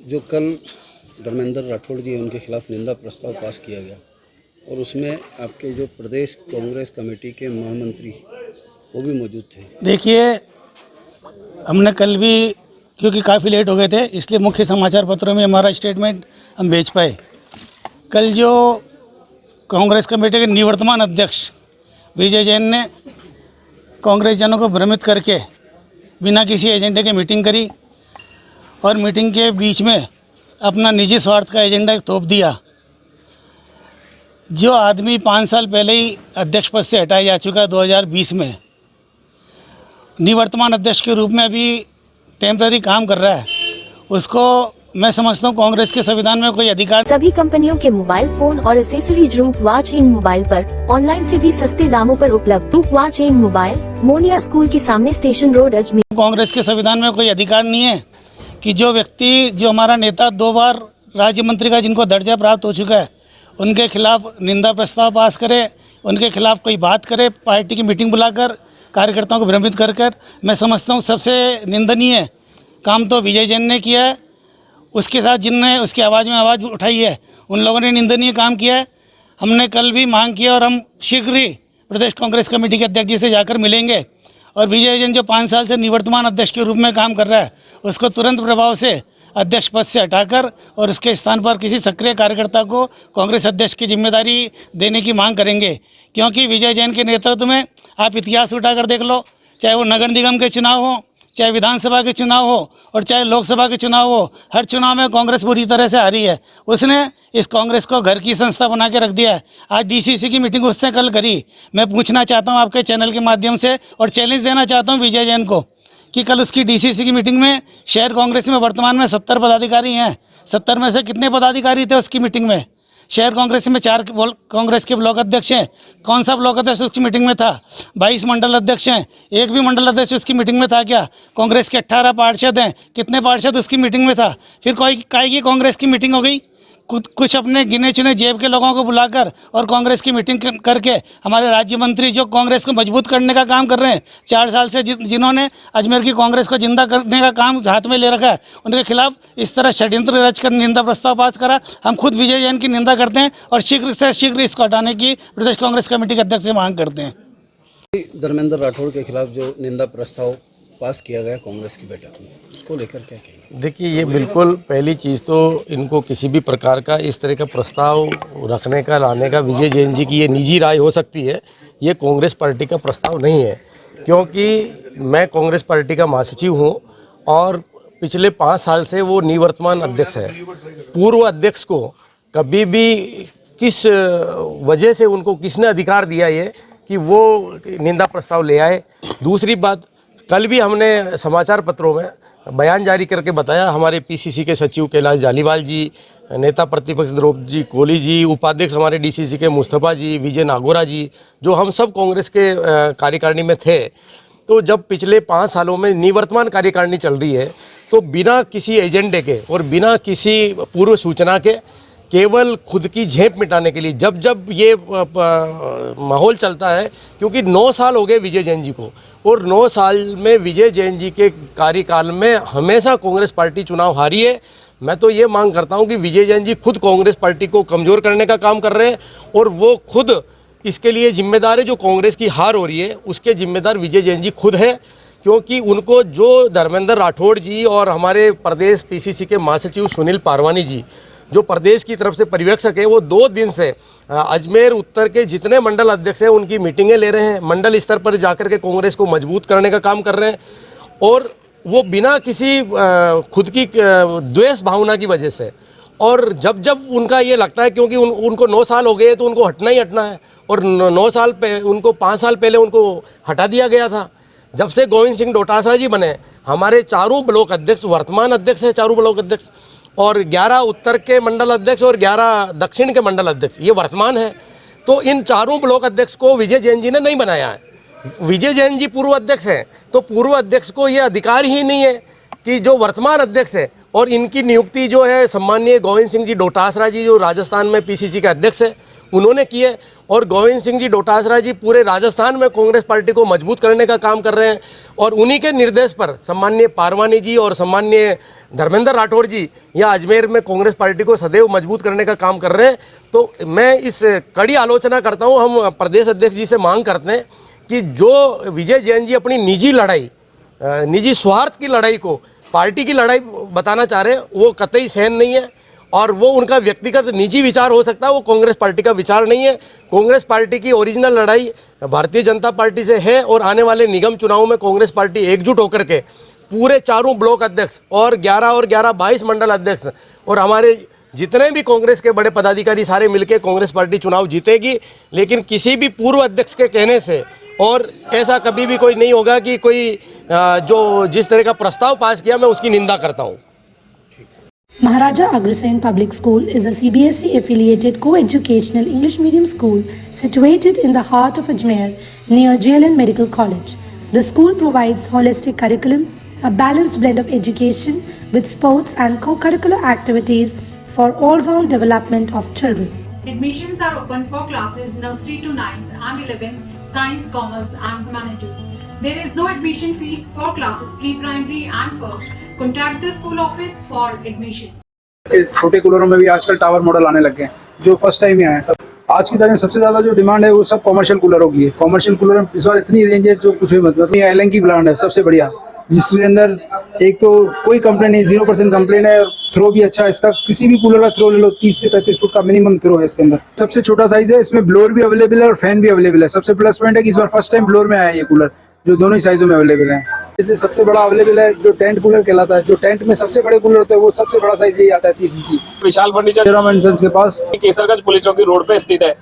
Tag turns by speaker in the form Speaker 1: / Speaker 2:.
Speaker 1: जो कल धर्मेंद्र राठौड़ जी उनके खिलाफ निंदा प्रस्ताव पास किया गया और उसमें आपके जो प्रदेश कांग्रेस कमेटी के महामंत्री वो भी मौजूद थे।
Speaker 2: देखिए, हमने कल भी, क्योंकि काफ़ी लेट हो गए थे, इसलिए मुख्य समाचार पत्रों में हमारा स्टेटमेंट हम भेज पाए। कल जो कांग्रेस कमेटी के निवर्तमान अध्यक्ष विजय जैन ने कांग्रेस जनों को भ्रमित करके बिना किसी एजेंडे के मीटिंग करी और मीटिंग के बीच में अपना निजी स्वार्थ का एजेंडा थोप दिया। जो आदमी 5 साल पहले ही अध्यक्ष पद से हटाया जा चुका 2020 में, निवर्तमान अध्यक्ष के रूप में अभी टेम्पररी काम कर रहा है, उसको मैं समझता हूँ कांग्रेस के संविधान में कोई अधिकार।
Speaker 3: सभी कंपनियों के मोबाइल फोन और एसेसरीज रूप वॉच इन मोबाइल पर ऑनलाइन से भी सस्ते दामों पर उपलब्ध। रूप watch in mobile, Moniya school के सामने, स्टेशन रोड, अजमेर।
Speaker 2: कांग्रेस के संविधान में कोई अधिकार नहीं है कि जो व्यक्ति, जो हमारा नेता 2 बार राज्य मंत्री का जिनको दर्जा प्राप्त हो चुका है, उनके खिलाफ निंदा प्रस्ताव पास करे, उनके खिलाफ कोई बात करे, पार्टी की मीटिंग बुलाकर कार्यकर्ताओं को भ्रमित कर। मैं समझता हूँ सबसे निंदनीय काम तो विजय जैन ने किया है। उसके साथ जिनने उसकी आवाज़ में आवाज़ उठाई है, उन लोगों ने निंदनीय काम किया है। हमने कल भी मांग किया और हम शीघ्र ही प्रदेश कांग्रेस कमेटी के अध्यक्ष जी से जाकर मिलेंगे और विजय जैन जो 5 साल से निवर्तमान अध्यक्ष के रूप में काम कर रहा है, उसको तुरंत प्रभाव से अध्यक्ष पद से हटाकर और उसके स्थान पर किसी सक्रिय कार्यकर्ता को कांग्रेस अध्यक्ष की जिम्मेदारी देने की मांग करेंगे। क्योंकि विजय जैन के नेतृत्व में आप इतिहास उठाकर देख लो, चाहे वो नगर निगम के चुनाव हो, चाहे विधानसभा के चुनाव हो और चाहे लोकसभा के चुनाव हो, हर चुनाव में कांग्रेस बुरी तरह से हारी है। उसने इस कांग्रेस को घर की संस्था बना के रख दिया है। आज डीसीसी की मीटिंग उसने कल करी। मैं पूछना चाहता हूं आपके चैनल के माध्यम से और चैलेंज देना चाहता हूं विजय जैन को कि कल उसकी डीसीसी की मीटिंग में शहर कांग्रेस में वर्तमान में 70 पदाधिकारी हैं। 70 में से कितने पदाधिकारी थे उसकी मीटिंग में? शहर कांग्रेस में 4 कांग्रेस के ब्लॉक अध्यक्ष हैं। कौन सा ब्लॉक अध्यक्ष उसकी मीटिंग में था? 22 मंडल अध्यक्ष हैं। एक भी मंडल अध्यक्ष उसकी मीटिंग में था क्या? कांग्रेस के 18 पार्षद हैं। कितने पार्षद उसकी मीटिंग में था? फिर कोई की कांग्रेस की मीटिंग हो गई? कुछ अपने गिने चुने जेब के लोगों को बुलाकर और कांग्रेस की मीटिंग करके हमारे राज्य मंत्री जो कांग्रेस को मजबूत करने का काम कर रहे हैं, 4 साल से जिन्होंने अजमेर की कांग्रेस को जिंदा करने का काम हाथ में ले रखा है, उनके खिलाफ इस तरह षड्यंत्र रचकर निंदा प्रस्ताव पास करा। हम खुद विजय जैन की निंदा करते हैं और शीघ्र से शीघ्र इसको हटाने की प्रदेश कांग्रेस कमेटी के अध्यक्ष से मांग करते हैं।
Speaker 1: धर्मेंद्र राठौड़ के खिलाफ जो निंदा प्रस्ताव पास किया गया कांग्रेस की बैठक में, उसको लेकर क्या कहेंगे?
Speaker 4: देखिए, ये बिल्कुल पहली चीज़ तो इनको किसी भी प्रकार का इस तरह का प्रस्ताव रखने का, लाने का विजय जैन जी की ये निजी राय हो सकती है। ये कांग्रेस पार्टी का प्रस्ताव नहीं है, क्योंकि मैं कांग्रेस पार्टी का महासचिव हूँ और पिछले 5 साल से वो निवर्तमान अध्यक्ष है। पूर्व अध्यक्ष को कभी भी किस वजह से उनको किसने अधिकार दिया ये कि वो निंदा प्रस्ताव ले आए? दूसरी बात, कल भी हमने समाचार पत्रों में बयान जारी करके बताया, हमारे पीसीसी के सचिव कैलाश जालीवाल जी, नेता प्रतिपक्ष द्रौपदी जी कोली जी, उपाध्यक्ष हमारे डीसीसी के मुस्तफा जी, विजय नागोरा जी, जो हम सब कांग्रेस के कार्यकारिणी में थे। तो जब पिछले 5 सालों में निवर्तमान कार्यकारिणी चल रही है, तो बिना किसी एजेंडे के और बिना किसी पूर्व सूचना के, केवल खुद की झेप मिटाने के लिए जब ये माहौल चलता है, क्योंकि 9 साल हो गए विजय जैन जी को और 9 साल में विजय जैन जी के कार्यकाल में हमेशा कांग्रेस पार्टी चुनाव हारी है। मैं तो ये मांग करता हूं कि विजय जैन जी खुद कांग्रेस पार्टी को कमज़ोर करने का काम कर रहे हैं और वो खुद इसके लिए जिम्मेदार है। जो कांग्रेस की हार हो रही है उसके जिम्मेदार विजय जैन जी खुद है, क्योंकि उनको जो धर्मेंद्र राठौड़ जी और हमारे प्रदेश पीसीसी के महासचिव सुनील पारवानी जी, जो प्रदेश की तरफ से पर्यवेक्षक है, वो 2 दिन से अजमेर उत्तर के जितने मंडल अध्यक्ष हैं उनकी मीटिंगें ले रहे हैं, मंडल स्तर पर जाकर के कांग्रेस को मजबूत करने का काम कर रहे हैं। और वो बिना किसी खुद की द्वेष भावना की वजह से, और जब उनका ये लगता है, क्योंकि उनको 9 साल हो गए तो उनको हटना ही हटना है, और 9 साल उनको 5 साल पहले उनको हटा दिया गया था। जब से गोविंद सिंह डोटासरा जी बने, हमारे 4 ब्लॉक अध्यक्ष वर्तमान अध्यक्ष है, 4 ब्लॉक अध्यक्ष, और 11 उत्तर के मंडल अध्यक्ष और 11 दक्षिण के मंडल अध्यक्ष ये वर्तमान है। तो इन 4 ब्लॉक अध्यक्ष को विजय जैन जी ने नहीं बनाया है। विजय जैन जी पूर्व अध्यक्ष हैं, तो पूर्व अध्यक्ष को ये अधिकार ही नहीं है कि जो वर्तमान अध्यक्ष है, और इनकी नियुक्ति जो है सम्माननीय गोविंद सिंह जी डोटासरा जी, जो राजस्थान में पीसीसी के अध्यक्ष है, उन्होंने किए और गोविंद सिंह जी डोटासरा जी पूरे राजस्थान में कांग्रेस पार्टी को मजबूत करने का काम कर रहे हैं और उन्हीं के निर्देश पर सम्माननीय पारवानी जी और सम्माननीय धर्मेंद्र राठौड़ जी यहाँ अजमेर में कांग्रेस पार्टी को सदैव मजबूत करने का काम कर रहे हैं। तो मैं इस कड़ी आलोचना करता हूँ, हम प्रदेश अध्यक्ष जी से मांग करते हैं कि जो विजय जैन जी अपनी निजी लड़ाई, निजी स्वार्थ की लड़ाई को पार्टी की लड़ाई बताना चाह रहे हैं, वो कतई सहन नहीं है और वो उनका व्यक्तिगत निजी विचार हो सकता है, वो कांग्रेस पार्टी का विचार नहीं है। कांग्रेस पार्टी की ओरिजिनल लड़ाई भारतीय जनता पार्टी से है और आने वाले निगम चुनाव में कांग्रेस पार्टी एकजुट होकर के पूरे चारों ब्लॉक अध्यक्ष और 11 22 मंडल अध्यक्ष और हमारे जितने भी कांग्रेस के बड़े पदाधिकारी सारे मिलकर कांग्रेस पार्टी चुनाव जीतेगी। लेकिन किसी भी पूर्व अध्यक्ष के कहने से और ऐसा कभी भी कोई नहीं होगा कि कोई जो जिस तरह का प्रस्ताव पास किया मैं उसकी निंदा करता हूँ।
Speaker 5: Maharaja Agrasen Public School is a CBSE affiliated co-educational English medium school situated in the heart of Ajmer near JLN Medical College. The school provides holistic curriculum, a balanced blend of education with sports and co-curricular activities for all-round development of children.
Speaker 6: Admissions are open for classes nursery to 9th and 11th, science, commerce and humanities. There is no admission fees for classes pre-primary and first. Contact the school office for admissions.
Speaker 7: छोटे कूलरों में भी आजकल tower model आने लग गए हैं जो first time ही आए हैं। सब आज की तारीख में सबसे ज़्यादा जो डिमांड है वो सब कमर्शियल कूलरों की है। कमर्शियल कूलर में इस बार इतनी रेंज है जो कुछ भी मतलब नहीं। एलन की ब्रांड है सबसे बढ़िया, जिसके अंदर एक तो कोई कंप्लेन नहीं, 0% कंप्लेन है और थ्रो भी अच्छा है इसका। किसी भी कूलर का थ्रो ले लो, 30 से 35 फुट का मिनिमम थ्रो है इसके अंदर। सबसे छोटा साइज है, इसमें ब्लोअर भी अवेलेबल है और फैन भी अवेलेबल है। सबसे प्लस पॉइंट है कि इस बार फर्स्ट टाइम ब्लोअर में आया है ये कूलर, जो दोनों ही साइजों में अवेलेबल है। जैसे सबसे बड़ा अवेलेबल है जो टेंट कूलर कहलाता है, जो टेंट में सबसे बड़े कूलर होते हैं वो सबसे बड़ा साइज यही आता है 30 इंची।
Speaker 8: विशाल फर्नीचर
Speaker 7: के पास
Speaker 8: केसरगंज पुलिस चौकी रोड पे स्थित है।